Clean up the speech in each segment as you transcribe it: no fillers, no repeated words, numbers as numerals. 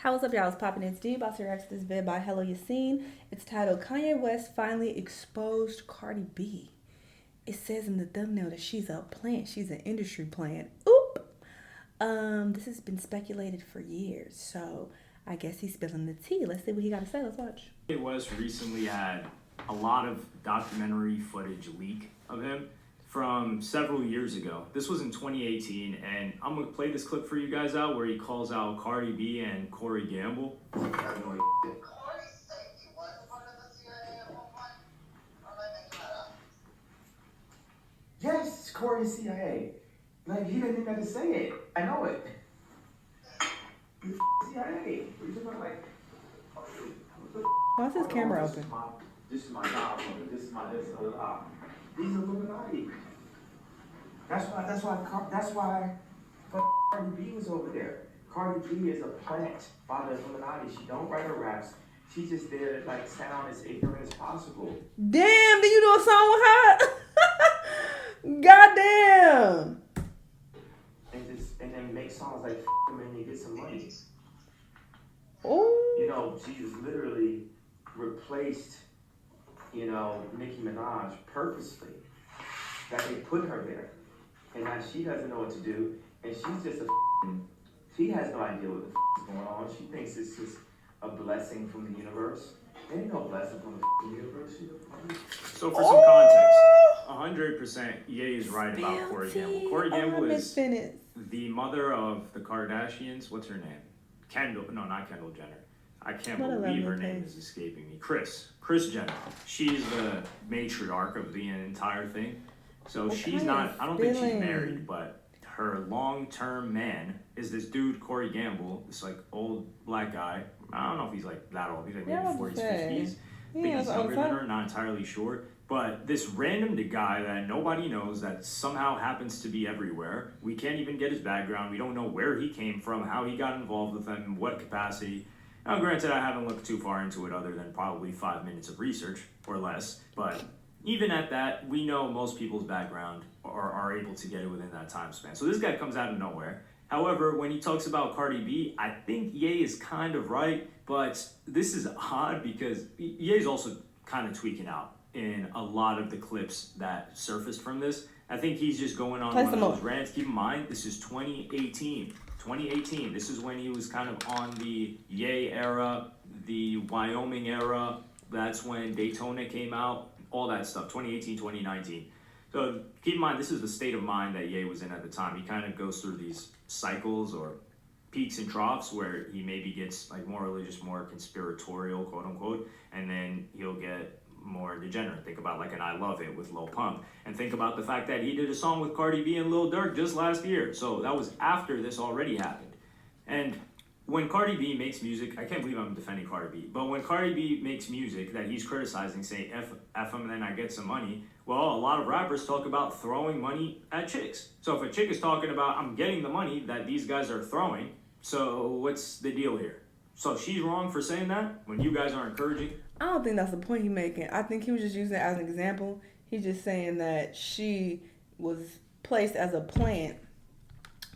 What's up, y'all? It's popping. It's D. About to react to this vid by Hello Yassine. It's titled Kanye West Finally Exposed Cardi B. It says in the thumbnail that she's a plant. She's an industry plant. Oop! This has been speculated for years, so I guess he's spilling the tea. Let's see what he got to say. Let's watch. Kanye West recently had a lot of documentary footage leak of him from several years ago. This was in 2018, and I'm gonna play this clip for you guys out where he calls out Cardi B and Corey Gamble. Yes, Corey CIA. Like, he didn't even have to say it. I know it. CIA. What are you talking about? Like, Why's his camera open? This is my godmother. This is my this. These Illuminati. That's why Cardi B was over there. Cardi B is a plant by the Illuminati. She don't write her raps. She's just there to like sound as ignorant as possible. Damn, did you do a song with her? Goddamn. And then make songs like them and you get some money. Oh. You know, she's literally replaced, Nicki Minaj purposely. That they put her there. And now she doesn't know what to do. And she's just she has no idea what the is going on. She thinks it's just a blessing from the universe. There ain't no blessing from the universe. So for some context, 100% Ye is right about Corey Gamble. Corey Gamble is the mother of the Kardashians. What's her name? Kendall. No, not Kendall Jenner. I can't believe her name is escaping me. Kris Jenner. She's the matriarch of the entire thing. So she's not, I don't think she's married, but her long-term man is this dude, Corey Gamble, this like old black guy. I don't know if he's like that old. He's like maybe 40s, 50s. I think he's younger than her, not entirely sure. But this random guy that nobody knows that somehow happens to be everywhere. We can't even get his background. We don't know where he came from, how he got involved with them, in what capacity. Now, granted, I haven't looked too far into it other than probably 5 minutes of research or less. But even at that, we know most people's background are able to get it within that time span. So this guy comes out of nowhere. However, when he talks about Cardi B, I think Ye is kind of right, but this is odd because Ye is also kind of tweaking out in a lot of the clips that surfaced from this. I think he's just going on one of those rants. Keep in mind, this is 2018. 2018, this is when he was kind of on the Ye era, the Wyoming era. That's when Daytona came out, all that stuff, 2018, 2019. So keep in mind, this is the state of mind that Ye was in at the time. He kind of goes through these cycles or peaks and troughs where he maybe gets like more religious, more conspiratorial, quote unquote, and then he'll get more degenerate. Think about like an I Love It with Lil Pump, and think about the fact that he did a song with Cardi B and Lil Durk just last year. So that was after this already happened. And when Cardi B makes music, I can't believe I'm defending Cardi B, but when Cardi B makes music that he's criticizing, saying F him and then I get some money, well, a lot of rappers talk about throwing money at chicks. So if a chick is talking about, I'm getting the money that these guys are throwing, so what's the deal here? So she's wrong for saying that when you guys are encouraging? I don't think that's the point he's making. I think he was just using it as an example. He's just saying that she was placed as a plant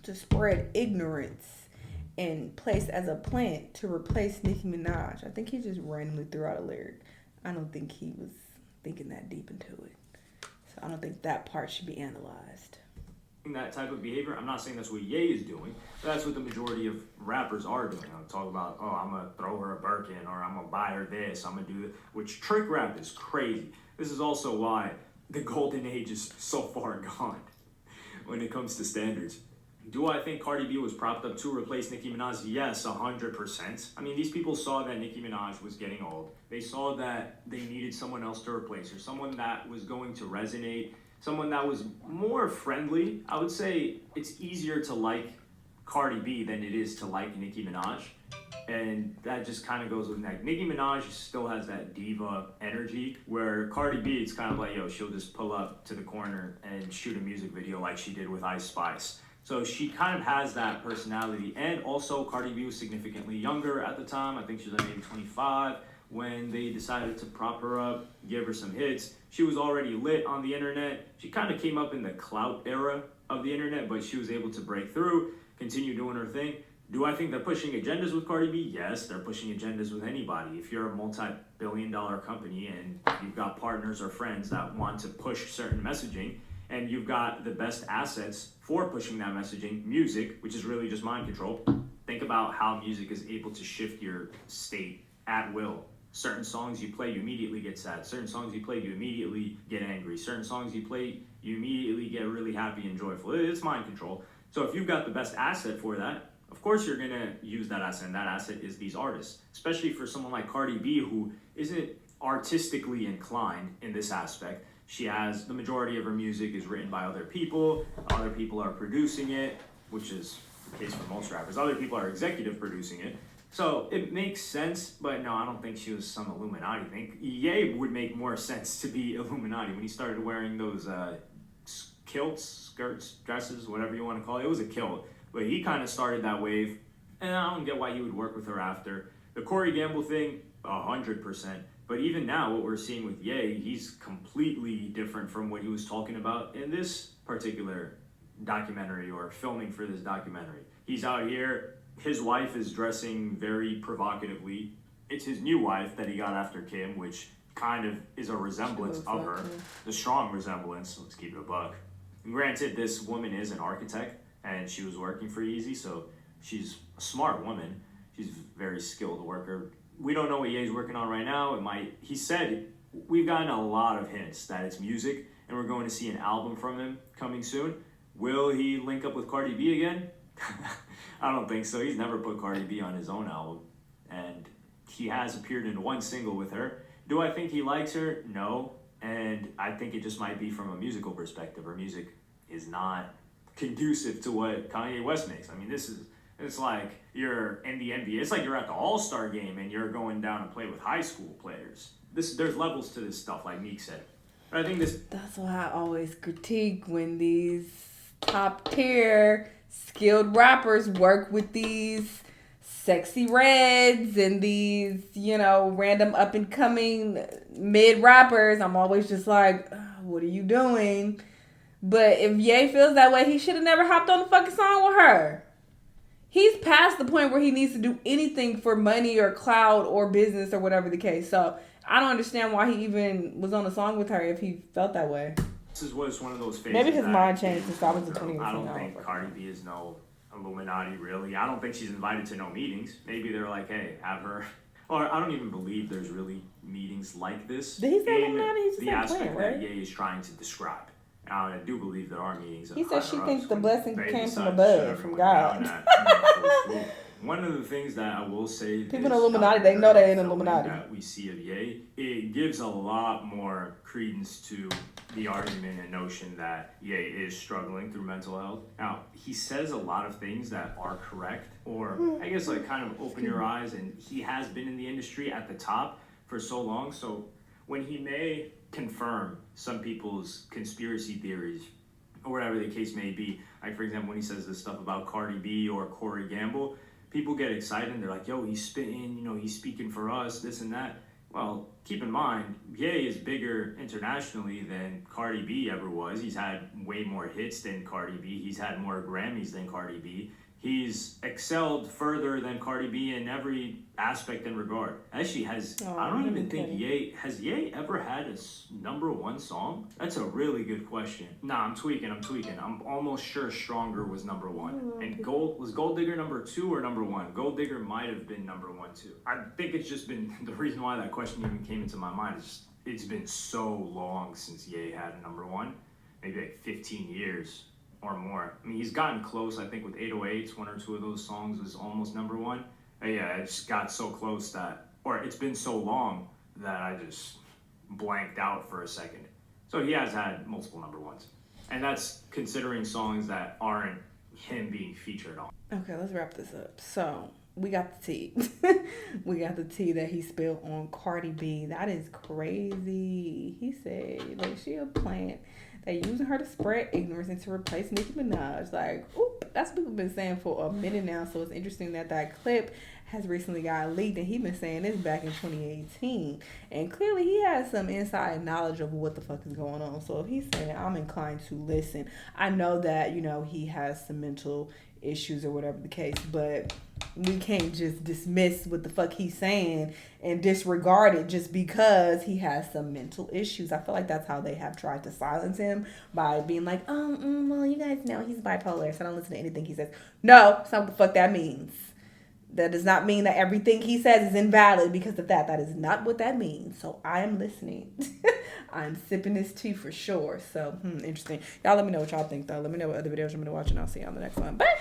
to spread ignorance and placed as a plant to replace Nicki Minaj. I think he just randomly threw out a lyric. I don't think he was thinking that deep into it. So I don't think that part should be analyzed. That type of behavior, I'm not saying that's what Ye is doing, but that's what the majority of rappers are doing. I'll talk about, oh, I'm gonna throw her a Birkin, or I'm gonna buy her this, I'm gonna do this, which trick rap is crazy. This is also why the golden age is so far gone when it comes to standards. Do I think Cardi B was propped up to replace Nicki Minaj? Yes, 100%. I mean, these people saw that Nicki Minaj was getting old. They saw that they needed someone else to replace her, someone that was going to resonate, someone that was more friendly. I would say it's easier to like Cardi B than it is to like Nicki Minaj. And that just kind of goes with like Nicki Minaj still has that diva energy, where Cardi B, it's kind of like, yo, she'll just pull up to the corner and shoot a music video like she did with Ice Spice. So she kind of has that personality. And also Cardi B was significantly younger at the time. I think she was like maybe 25 when they decided to prop her up, give her some hits. She was already lit on the internet. She kind of came up in the clout era of the internet, but she was able to break through, continue doing her thing. Do I think they're pushing agendas with Cardi B? Yes, they're pushing agendas with anybody. If you're a multi-billion-dollar company and you've got partners or friends that want to push certain messaging, and you've got the best assets for pushing that messaging, music, which is really just mind control. Think about how music is able to shift your state at will. Certain songs you play, you immediately get sad. Certain songs you play, you immediately get angry. Certain songs you play, you immediately get really happy and joyful. It's mind control. So if you've got the best asset for that, of course you're gonna use that asset, and that asset is these artists. Especially for someone like Cardi B, who isn't artistically inclined in this aspect. She has, the majority of her music is written by other people are producing it, which is the case for most rappers. Other people are executive producing it. So it makes sense, but no, I don't think she was some Illuminati thing. Ye would make more sense to be Illuminati when he started wearing those kilts, skirts, dresses, whatever you want to call it. It was a kilt, but he kind of started that wave, and I don't get why he would work with her after. The Corey Gamble thing, 100%. But even now, what we're seeing with Ye, he's completely different from what he was talking about in this particular documentary or filming for this documentary. He's out here. His wife is dressing very provocatively. It's his new wife that he got after Kim, which kind of is a resemblance of her. The strong resemblance, let's keep it a buck. And granted, this woman is an architect, and she was working for Yeezy, so she's a smart woman. She's a very skilled worker. We don't know what Ye's working on right now. He said, we've gotten a lot of hints that it's music, and we're going to see an album from him coming soon. Will he link up with Cardi B again? I don't think so. He's never put Cardi B on his own album. And he has appeared in one single with her. Do I think he likes her? No. And I think it just might be from a musical perspective. Her music is not conducive to what Kanye West makes. I mean, it's like you're in the NBA. It's like you're at the All-Star game and you're going down and play with high school players. There's levels to this stuff, like Meek said. But I think That's why I always critique when these top tier skilled rappers work with these sexy reds and these, random up and coming mid rappers. I'm always just like, what are you doing? But if Ye feels that way, he should have never hopped on the fucking song with her. He's past the point where he needs to do anything for money or clout or business or whatever the case. So I don't understand why he even was on a song with her if he felt that way. This was one of those phases. Maybe his mind changed since I was in 2018. I don't think Cardi B is no Illuminati, really. I don't think she's invited to no meetings. Maybe they're like, hey, have her. Or I don't even believe there's really meetings like this. Did he say Illuminati? He the aspect that Ye is trying to describe. I do believe there are meetings. He said she thinks the blessing came from above, from God. One of the things that I will say, people in Illuminati, they know they ain't Illuminati. That we see of Ye, it gives a lot more credence to the argument and notion that Ye is struggling through mental health. Now, he says a lot of things that are correct, or I guess like kind of open your eyes, and he has been in the industry at the top for so long, so when he may confirm some people's conspiracy theories, or whatever the case may be, like for example, when he says this stuff about Cardi B or Corey Gamble, people get excited and they're like, yo, he's spitting, he's speaking for us, this and that. Well, keep in mind, Ye is bigger internationally than Cardi B ever was. He's had way more hits than Cardi B. He's had more Grammys than Cardi B. He's excelled further than Cardi B in every aspect and regard. Actually, I don't even think has Ye ever had a number one song? That's a really good question. Nah, I'm tweaking. I'm almost sure Stronger was number one. And was Gold Digger number 2 or number 1? Gold Digger might have been number 1 too. I think it's just been, the reason why that question even came into my mind is it's been so long since Ye had a number 1. Maybe like 15 years. Or more. I mean, he's gotten close, I think, with 808s. 1 or 2 of those songs was almost number 1. But yeah, it just got so close it's been so long that I just blanked out for a second. So he has had multiple number 1s. And that's considering songs that aren't him being featured on. Okay, let's wrap this up. So, we got the tea. We got the tea that he spilled on Cardi B. That is crazy. He said, like, she a plant. They using her to spread ignorance and to replace Nicki Minaj. Like, oop, that's what people been saying for a minute now. So it's interesting that clip has recently got leaked, and he been saying this back in 2018. And clearly he has some inside knowledge of what the fuck is going on. So if he's saying, I'm inclined to listen. I know that, he has some mental issues or whatever the case, but we can't just dismiss what the fuck he's saying and disregard it just because he has some mental issues. I feel like that's how they have tried to silence him, by being like, well, you guys know he's bipolar, so don't listen to anything he says. No, that's not what the fuck that means. That does not mean that everything he says is invalid because of that. That is not what that means. So I am listening. I'm sipping this tea for sure. So, interesting. Y'all let me know what y'all think, though. Let me know what other videos I'm going to watch, and I'll see you on the next one. Bye.